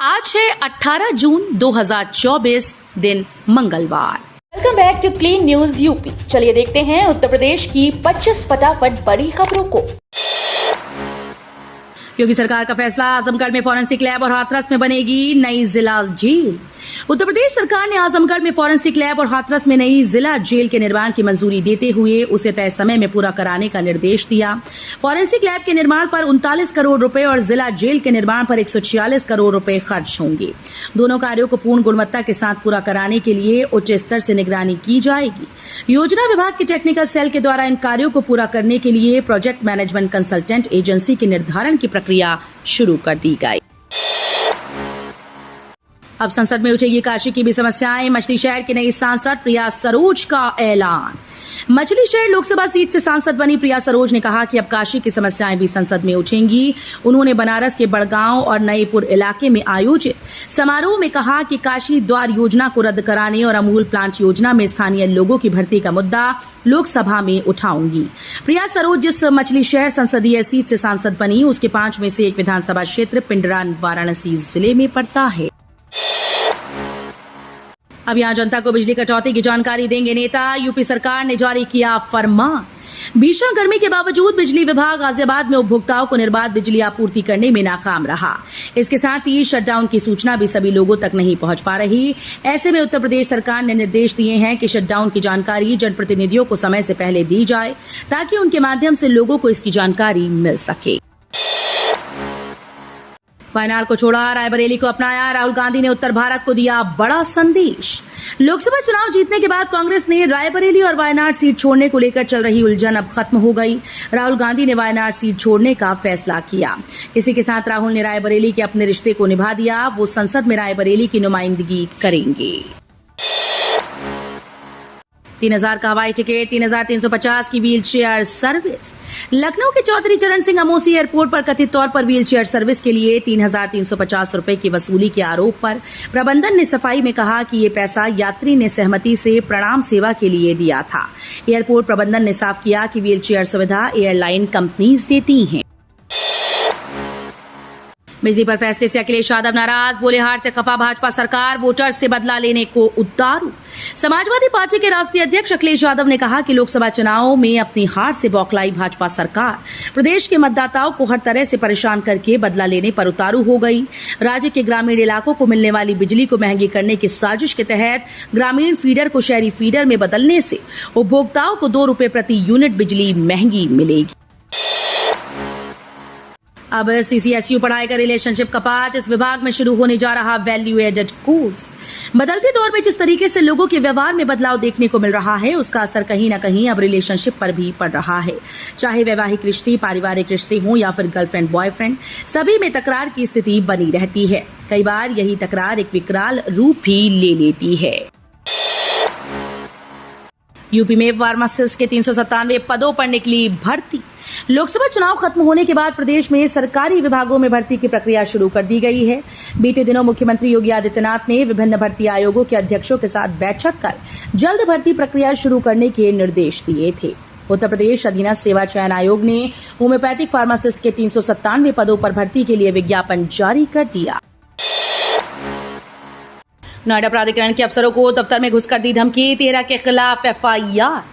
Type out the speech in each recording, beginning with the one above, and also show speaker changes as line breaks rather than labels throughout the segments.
आज है 18 जून 2024 दिन मंगलवार।
Welcome back to clean news UP. चलिए देखते हैं उत्तर प्रदेश की 25 फटाफट बड़ी खबरों को।
योगी सरकार का फैसला, आजमगढ़ में फॉरेंसिक लैब और हाथरस में बनेगी नई जिला जेल। उत्तर प्रदेश सरकार ने आजमगढ़ में फॉरेंसिक लैब और हाथरस में नई जिला जेल के निर्माण की मंजूरी देते हुए उसे तय समय में पूरा कराने का निर्देश दिया। फॉरेंसिक लैब के निर्माण पर 39 करोड़ रुपए और जिला जेल के निर्माण पर 146 करोड़ रुपए खर्च होंगे। दोनों कार्यों को पूर्ण गुणवत्ता के साथ पूरा कराने के लिए उच्च स्तर से निगरानी की जाएगी। योजना विभाग के टेक्निकल सेल के द्वारा इन कार्यों को पूरा करने के लिए प्रोजेक्ट मैनेजमेंट कंसल्टेंट एजेंसी के निर्धारण की प्रक्रिया शुरू कर दी गई। अब संसद में उठेगी काशी की भी समस्याएं। मछली शहर की नई सांसद प्रिया सरोज का ऐलान। मछली शहर लोकसभा सीट से सांसद बनी प्रिया सरोज ने कहा कि अब काशी की समस्याएं भी संसद में उठेंगी। उन्होंने बनारस के बड़गांव और नईपुर इलाके में आयोजित समारोह में कहा कि काशी द्वार योजना को रद्द कराने और अमूल प्लांट योजना में स्थानीय लोगों की भर्ती का मुद्दा लोकसभा में उठाऊंगी। प्रिया सरोज जिस मछली शहर संसदीय सीट से सांसद बनी उसके 5 में से एक विधानसभा क्षेत्र पिंडरा वाराणसी जिले में पड़ता है। अब यहां जनता को बिजली कटौती की जानकारी देंगे नेता। यूपी सरकार ने जारी किया फरमान। भीषण गर्मी के बावजूद बिजली विभाग गाजियाबाद में उपभोक्ताओं को निर्बाध बिजली आपूर्ति करने में नाकाम रहा। इसके साथ ही शटडाउन की सूचना भी सभी लोगों तक नहीं पहुंच पा रही। ऐसे में उत्तर प्रदेश सरकार ने निर्देश दिए हैं कि शटडाउन की जानकारी जनप्रतिनिधियों को समय से पहले दी जाए ताकि उनके माध्यम से लोगों को इसकी जानकारी मिल सके। वायनाड को छोड़ा, रायबरेली को अपनाया। राहुल गांधी ने उत्तर भारत को दिया बड़ा संदेश। लोकसभा चुनाव जीतने के बाद कांग्रेस ने रायबरेली और वायनाड सीट छोड़ने को लेकर चल रही उलझन अब खत्म हो गई। राहुल गांधी ने वायनाड सीट छोड़ने का फैसला किया। इसी के साथ राहुल ने रायबरेली के अपने रिश्ते को निभा दिया। वो संसद में रायबरेली की नुमाइंदगी करेंगे। 3000 का हवाई टिकट, 3350 की व्हील चेयर सर्विस। लखनऊ के चौधरी चरण सिंह अमोसी एयरपोर्ट पर कथित तौर पर व्हील चेयर सर्विस के लिए 3350 रुपए की वसूली के आरोप पर प्रबंधन ने सफाई में कहा कि ये पैसा यात्री ने सहमति से प्रणाम सेवा के लिए दिया था। एयरपोर्ट प्रबंधन ने साफ किया कि व्हील चेयर सुविधा एयरलाइन कंपनीज देती हैं। बिजली पर फैसले से अखिलेश यादव नाराज, बोले हार से खफा भाजपा सरकार वोटर्स से बदला लेने को उतारू। समाजवादी पार्टी के राष्ट्रीय अध्यक्ष अखिलेश यादव ने कहा कि लोकसभा चुनाव में अपनी हार से बौखलाई भाजपा सरकार प्रदेश के मतदाताओं को हर तरह से परेशान करके बदला लेने पर उतारू हो गई। राज्य के ग्रामीण इलाकों को मिलने वाली बिजली को महंगी करने की साजिश के तहत ग्रामीण फीडर को शहरी फीडर में बदलने से उपभोक्ताओं को 2 रुपए प्रति यूनिट बिजली महंगी मिलेगी। अब सीसीएसयू पढ़ाएगा रिलेशनशिप का पाठ। इस विभाग में शुरू होने जा रहा वैल्यू एडेड कोर्स। बदलते दौर में जिस तरीके से लोगों के व्यवहार में बदलाव देखने को मिल रहा है उसका असर कहीं न कहीं अब रिलेशनशिप पर भी पड़ रहा है। चाहे वैवाहिक रिश्ते, पारिवारिक रिश्ते हों या फिर गर्लफ्रेंड बॉयफ्रेंड, सभी में तकरार की स्थिति बनी रहती है। कई बार यही तकरार एक विकराल रूप भी ले लेती है। यूपी में फार्मासिस्ट के 397 पदों पर निकली भर्ती। लोकसभा चुनाव खत्म होने के बाद प्रदेश में सरकारी विभागों में भर्ती की प्रक्रिया शुरू कर दी गई है। बीते दिनों मुख्यमंत्री योगी आदित्यनाथ ने विभिन्न भर्ती आयोगों के अध्यक्षों के साथ बैठक कर जल्द भर्ती प्रक्रिया शुरू करने के निर्देश दिए थे। उत्तर प्रदेश अधीनस्थ सेवा चयन आयोग ने होम्योपैथिक फार्मासिस्ट के 397 पदों पर भर्ती के लिए विज्ञापन जारी कर दिया। नोएडा प्राधिकरण के अफसरों को दफ्तर में घुसकर दी धमकी, 13 के खिलाफ एफआईआर।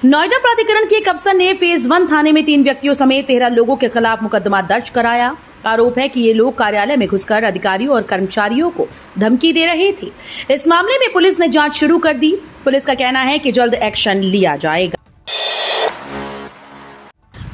नोएडा प्राधिकरण के एक अफसर ने फेज 1 थाने में 3 व्यक्तियों समेत 13 लोगों के खिलाफ मुकदमा दर्ज कराया। आरोप है कि ये लोग कार्यालय में घुसकर अधिकारियों और कर्मचारियों को धमकी दे रहे थे। इस मामले में पुलिस ने जांच शुरू कर दी। पुलिस का कहना है कि जल्द एक्शन लिया जाएगा।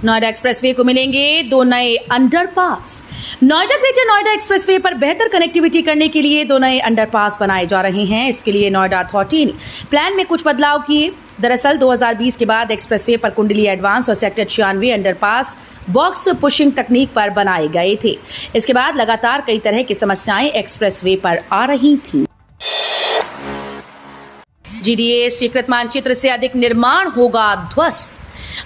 नोएडा एक्सप्रेसवे को मिलेंगे 2 नए underpass. Noida greater Noida expressway पर बेहतर कनेक्टिविटी करने के लिए 2 नए अंडरपास बनाए जा रहे हैं। इसके लिए नोएडा अथॉरिटी ने प्लान में कुछ बदलाव किए। दरअसल 2020 के बाद एक्सप्रेसवे पर कुंडली एडवांस और सेक्टर 96 अंडरपास बॉक्स पुशिंग तकनीक पर बनाए गए थे। इसके बाद लगातार कई तरह की समस्याएं एक्सप्रेसवे पर आ रही थीं। जीडीए स्वीकृत मानचित्र से अधिक निर्माण होगा ध्वस्त।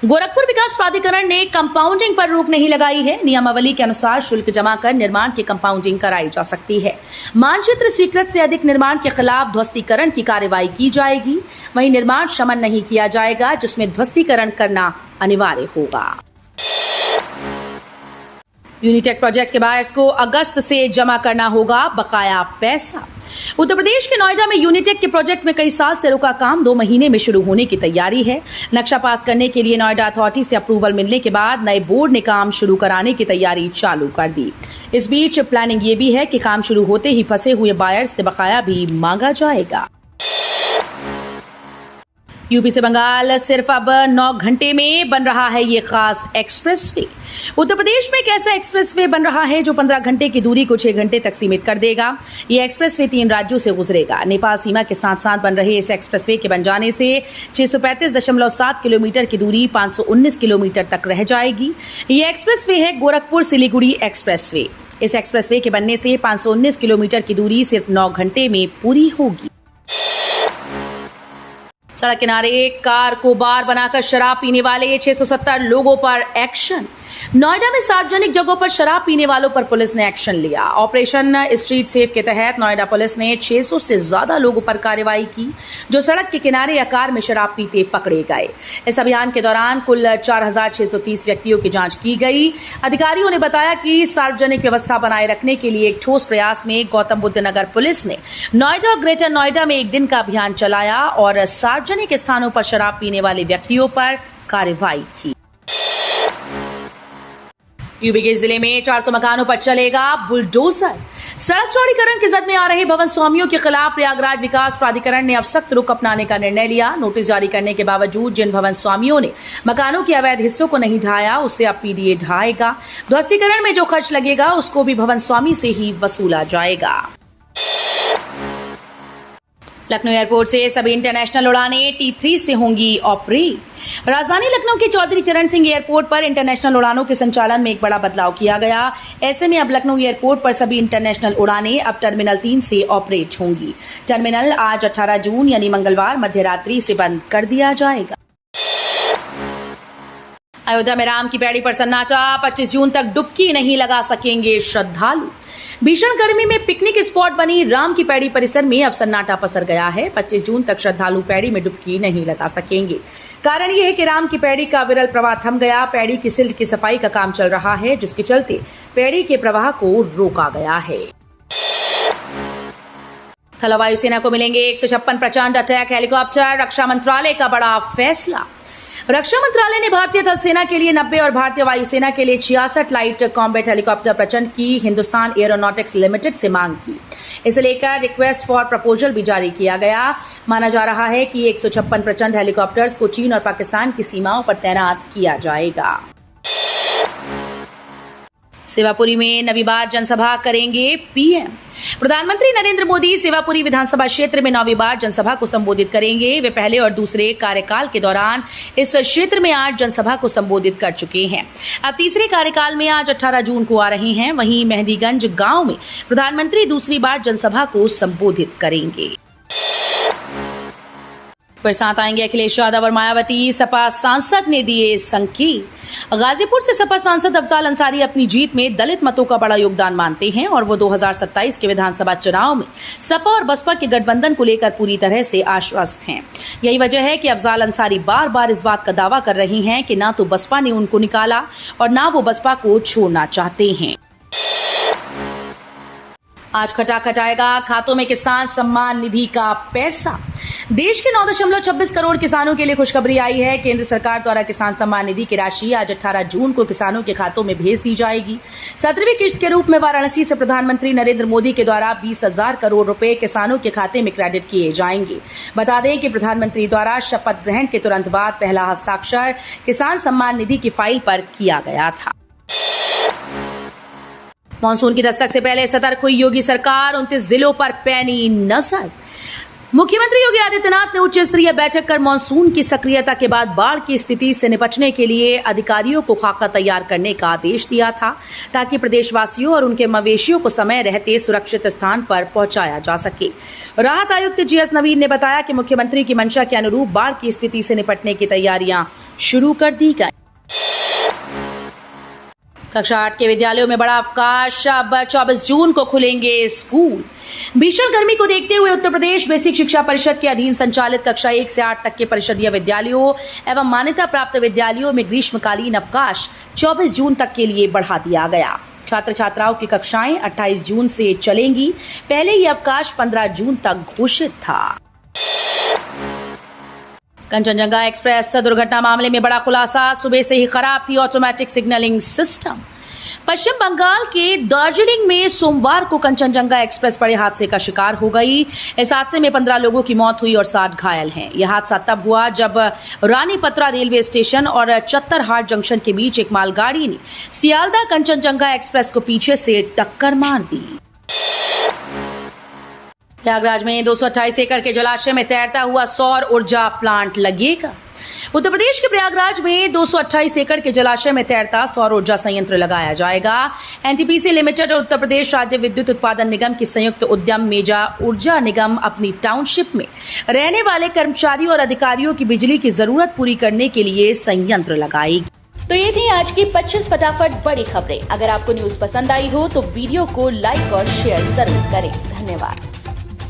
गोरखपुर विकास प्राधिकरण ने कंपाउंडिंग पर रोक नहीं लगाई है। नियमावली के अनुसार शुल्क जमा कर निर्माण की कंपाउंडिंग कराई जा सकती है। मानचित्र स्वीकृत से अधिक निर्माण के खिलाफ ध्वस्तीकरण की कार्रवाई की जाएगी। वहीं निर्माण शमन नहीं किया जाएगा जिसमें ध्वस्तीकरण करना अनिवार्य होगा। यूनिटेक प्रोजेक्ट के बायर्स को अगस्त से जमा करना होगा बकाया पैसा। उत्तर प्रदेश के नोएडा में यूनिटेक के प्रोजेक्ट में कई साल से रुका काम 2 महीने में शुरू होने की तैयारी है। नक्शा पास करने के लिए नोएडा अथॉरिटी से अप्रूवल मिलने के बाद नए बोर्ड ने काम शुरू कराने की तैयारी चालू कर दी। इस बीच प्लानिंग ये भी है कि काम शुरू होते ही फंसे हुए बायर्स से बकाया भी मांगा जाएगा। यूपी से बंगाल सिर्फ अब 9 घंटे में बन रहा है ये खास एक्सप्रेसवे। उत्तर प्रदेश में एक ऐसा एक्सप्रेसवे बन रहा है जो 15 घंटे की दूरी को 6 घंटे तक सीमित कर देगा। ये एक्सप्रेसवे 3 राज्यों से गुजरेगा। नेपाल सीमा के साथ साथ बन रहे इस एक्सप्रेसवे के बन जाने से 635.7 किलोमीटर की दूरी 519 किलोमीटर तक रह जाएगी। ये एक्सप्रेसवे है गोरखपुर सिलीगुड़ी एक्सप्रेसवे। इस एक्सप्रेसवे के बनने से 519 किलोमीटर की दूरी सिर्फ 9 घंटे में पूरी होगी। सड़क किनारे कार को बार बनाकर शराब पीने वाले 670 लोगों पर एक्शन। नोएडा में सार्वजनिक जगहों पर शराब पीने वालों पर पुलिस ने एक्शन लिया। ऑपरेशन स्ट्रीट सेफ के तहत नोएडा पुलिस ने 600 से ज्यादा लोगों पर कार्रवाई की जो सड़क के किनारे या कार में शराब पीते पकड़े गए। इस अभियान के दौरान कुल 4630 व्यक्तियों की जांच की गई। अधिकारियों ने बताया कि सार्वजनिक व्यवस्था बनाए रखने के लिए एक ठोस प्रयास में गौतम बुद्ध नगर पुलिस ने नोएडा और ग्रेटर नोएडा में एक दिन का अभियान चलाया और सार्वजनिक स्थानों पर शराब पीने वाले व्यक्तियों पर कार्रवाई की। यूपी के जिले में 400 मकानों पर चलेगा बुलडोजर। सड़क चौड़ीकरण की जद में आ रहे भवन स्वामियों के खिलाफ प्रयागराज विकास प्राधिकरण ने अब सख्त रुख अपनाने का निर्णय लिया। नोटिस जारी करने के बावजूद जिन भवन स्वामियों ने मकानों के अवैध हिस्सों को नहीं ढाया उससे अब पीडीए ढाएगा। ध्वस्तीकरण में जो खर्च लगेगा उसको भी भवन स्वामी से ही वसूला जाएगा। लखनऊ एयरपोर्ट से सभी इंटरनेशनल उड़ानें T3 से होंगी ऑपरेट। राजधानी लखनऊ के चौधरी चरण सिंह एयरपोर्ट पर इंटरनेशनल उड़ानों के संचालन में एक बड़ा बदलाव किया गया। ऐसे में अब लखनऊ एयरपोर्ट पर सभी इंटरनेशनल उड़ानें अब टर्मिनल 3 से ऑपरेट होंगी। टर्मिनल आज 18 जून यानी मंगलवार मध्यरात्रि से बंद कर दिया जाएगा। अयोध्या में राम की पैड़ी पर सन्नाटा। 25 जून तक डुबकी नहीं लगा सकेंगे श्रद्धालु। भीषण गर्मी में पिकनिक स्पॉट बनी राम की पैड़ी परिसर में अब सन्नाटा पसर गया है। 25 जून तक श्रद्धालु पैड़ी में डुबकी नहीं लगा सकेंगे। कारण यह है कि राम की पैड़ी का विरल प्रवाह थम गया। पैड़ी की सिल्ट की सफाई का काम चल रहा है जिसके चलते पैड़ी के प्रवाह को रोका गया है। थल वायुसेना को मिलेंगे 156 प्रचंड अटैक हेलीकॉप्टर। रक्षा मंत्रालय का बड़ा फैसला। रक्षा मंत्रालय ने भारतीय थल सेना के लिए 90 और भारतीय वायुसेना के लिए 66 लाइट कॉम्बैट हेलीकॉप्टर प्रचंड की हिंदुस्तान एरोनॉटिक्स लिमिटेड से मांग की। इसे लेकर रिक्वेस्ट फॉर प्रपोजल भी जारी किया गया। माना जा रहा है कि 156 प्रचंड हेलीकॉप्टर्स को चीन और पाकिस्तान की सीमाओं पर तैनात किया जाएगा। सेवापुरी में नवी बार जनसभा करेंगे पीएम। प्रधानमंत्री नरेंद्र मोदी सेवापुरी विधानसभा क्षेत्र में 9वीं बार जनसभा को संबोधित करेंगे। वे पहले और दूसरे कार्यकाल के दौरान इस क्षेत्र में 8 जनसभा को संबोधित कर चुके हैं। अब तीसरे कार्यकाल में आज 18 जून को आ रहे हैं। वहीं मेहंदीगंज गांव में प्रधानमंत्री दूसरी बार जनसभा को संबोधित करेंगे। फिर साथ आएंगे अखिलेश यादव और मायावती। सपा सांसद ने दिए संकेत। गाजीपुर से सपा सांसद अफजाल अंसारी अपनी जीत में दलित मतों का बड़ा योगदान मानते हैं और वो 2027 के विधानसभा चुनाव में सपा और बसपा के गठबंधन को लेकर पूरी तरह से आश्वस्त हैं। यही वजह है कि अफजाल अंसारी बार बार इस बात का दावा कर रही हैं कि ना तो बसपा ने उनको निकाला और ना वो बसपा को छोड़ना चाहते हैं। आज खटाखटाएगा खातों में किसान सम्मान निधि का पैसा। देश के 9.26 करोड़ किसानों के लिए खुशखबरी आई है। केंद्र सरकार द्वारा किसान सम्मान निधि की राशि आज 18 जून को किसानों के खातों में भेज दी जाएगी। 17वीं किश्त के रूप में वाराणसी से प्रधानमंत्री नरेंद्र मोदी के द्वारा 20,000 करोड़ रुपए किसानों के खाते में क्रेडिट किए जाएंगे। बता दें कि प्रधानमंत्री द्वारा शपथ ग्रहण के तुरंत बाद पहला हस्ताक्षर किसान सम्मान निधि की फाइल पर किया गया था। मानसून की दस्तक से पहले सतर्क हुई योगी सरकार। 29 जिलों पर पैनी नजर। मुख्यमंत्री योगी आदित्यनाथ ने उच्च स्तरीय बैठक कर मानसून की सक्रियता के बाद बाढ़ की स्थिति से निपटने के लिए अधिकारियों को खाका तैयार करने का आदेश दिया था ताकि प्रदेशवासियों और उनके मवेशियों को समय रहते सुरक्षित स्थान पर पहुंचाया जा सके। राहत आयुक्त जीएस नवीन ने बताया कि मुख्यमंत्री की मंशा के अनुरूप बाढ़ की स्थिति से निपटने की तैयारियां शुरू कर दी गई। कक्षा 8 के विद्यालयों में बड़ा अवकाश। अब 24 जून को खुलेंगे स्कूल। भीषण गर्मी को देखते हुए उत्तर प्रदेश बेसिक शिक्षा परिषद के अधीन संचालित कक्षा 1 से 8 तक के परिषदीय विद्यालयों एवं मान्यता प्राप्त विद्यालयों में ग्रीष्मकालीन अवकाश 24 जून तक के लिए बढ़ा दिया गया। छात्र छात्राओं की कक्षाएं 28 जून से चलेंगी। पहले ये अवकाश 15 जून तक घोषित था। कंचनजंगा एक्सप्रेस दुर्घटना मामले में बड़ा खुलासा, सुबह से ही खराब थी ऑटोमेटिक सिग्नलिंग सिस्टम। पश्चिम बंगाल के दार्जिलिंग में सोमवार को कंचनजंगा एक्सप्रेस बड़े हादसे का शिकार हो गई। इस हादसे में 15 लोगों की मौत हुई और 60 घायल हैं। यह हादसा तब हुआ जब रानीपत्रा रेलवे स्टेशन और चत्तरहाट जंक्शन के बीच एक मालगाड़ी ने सियालदह कंचनजंगा एक्सप्रेस को पीछे से टक्कर मार दी। प्रयागराज में 228 एकड़ के जलाशय में तैरता हुआ सौर ऊर्जा प्लांट लगेगा। उत्तर प्रदेश के प्रयागराज में 228 एकड़ के जलाशय में तैरता सौर ऊर्जा संयंत्र लगाया जाएगा। एनटीपीसी लिमिटेड और उत्तर प्रदेश राज्य विद्युत उत्पादन निगम की संयुक्त उद्यम मेजा ऊर्जा निगम अपनी टाउनशिप में रहने वाले कर्मचारियों और अधिकारियों की बिजली की जरूरत पूरी करने के लिए संयंत्र लगाएगी।
तो ये थी आज की 25 फटाफट बड़ी खबरें। अगर आपको न्यूज पसंद आई हो तो वीडियो को लाइक और शेयर जरूर करें। धन्यवाद।